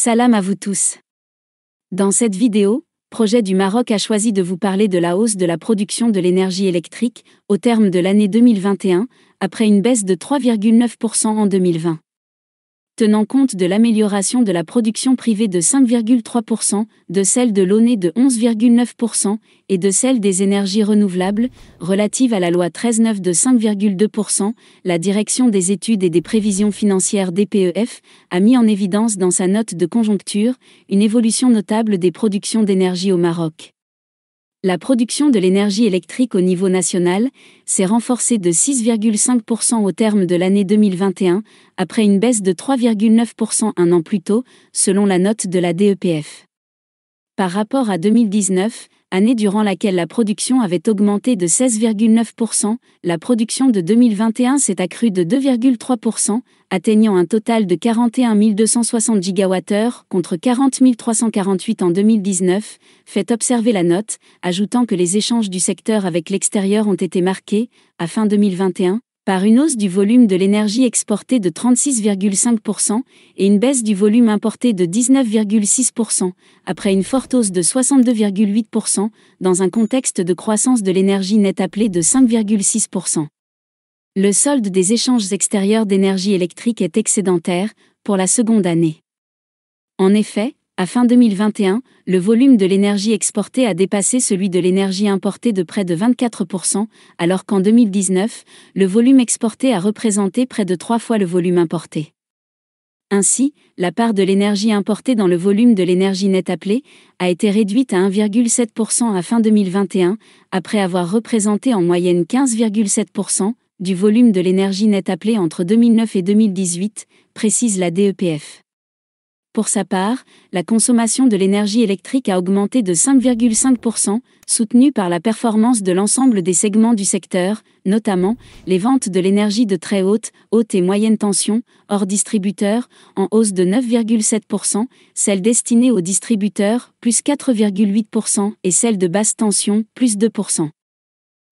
Salam à vous tous. Dans cette vidéo, Projet du Maroc a choisi de vous parler de la hausse de la production de l'énergie électrique au terme de l'année 2021, après une baisse de 3,9% en 2020. Tenant compte de l'amélioration de la production privée de 5,3%, de celle de l'ONE de 11,9% et de celle des énergies renouvelables, relative à la loi 13/9 de 5,2%, la Direction des études et des prévisions financières DPEF a mis en évidence dans sa note de conjoncture une évolution notable des productions d'énergie au Maroc. La production de l'énergie électrique au niveau national s'est renforcée de 6,5% au terme de l'année 2021, après une baisse de 3,9% un an plus tôt, selon la note de la DEPF. Par rapport à 2019, année durant laquelle la production avait augmenté de 16,9%, la production de 2021 s'est accrue de 2,3%, atteignant un total de 41 260 gigawattheures contre 40 348 en 2019, fait observer la note, ajoutant que les échanges du secteur avec l'extérieur ont été marqués, à fin 2021, par une hausse du volume de l'énergie exportée de 36,5% et une baisse du volume importé de 19,6%, après une forte hausse de 62,8%, dans un contexte de croissance de l'énergie nette appelée de 5,6%. Le solde des échanges extérieurs d'énergie électrique est excédentaire, pour la seconde année. En effet, à fin 2021, le volume de l'énergie exportée a dépassé celui de l'énergie importée de près de 24%, alors qu'en 2019, le volume exporté a représenté près de 3 fois le volume importé. Ainsi, la part de l'énergie importée dans le volume de l'énergie nette appelée a été réduite à 1,7% à fin 2021, après avoir représenté en moyenne 15,7% du volume de l'énergie nette appelée entre 2009 et 2018, précise la DEPF. Pour sa part, la consommation de l'énergie électrique a augmenté de 5,5%, soutenue par la performance de l'ensemble des segments du secteur, notamment les ventes de l'énergie de très haute et moyenne tension, hors distributeur, en hausse de 9,7%, celles destinées aux distributeurs, plus 4,8%, et celles de basse tension, plus 2%.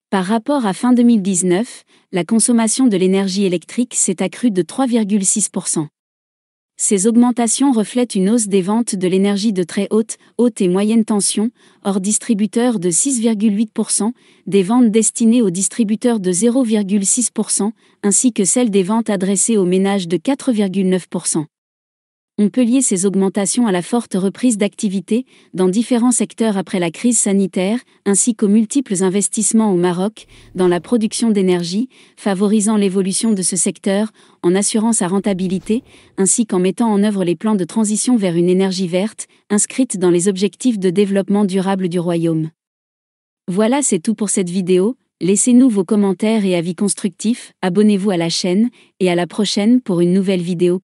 Par rapport à fin 2019, la consommation de l'énergie électrique s'est accrue de 3,6%. Ces augmentations reflètent une hausse des ventes de l'énergie de très haute et moyenne tension, hors distributeur de 6,8%, des ventes destinées aux distributeurs de 0,6%, ainsi que celles des ventes adressées aux ménages de 4,9%. On peut lier ces augmentations à la forte reprise d'activité dans différents secteurs après la crise sanitaire, ainsi qu'aux multiples investissements au Maroc dans la production d'énergie, favorisant l'évolution de ce secteur, en assurant sa rentabilité, ainsi qu'en mettant en œuvre les plans de transition vers une énergie verte, inscrite dans les objectifs de développement durable du Royaume. Voilà, c'est tout pour cette vidéo. Laissez-nous vos commentaires et avis constructifs, abonnez-vous à la chaîne, et à la prochaine pour une nouvelle vidéo.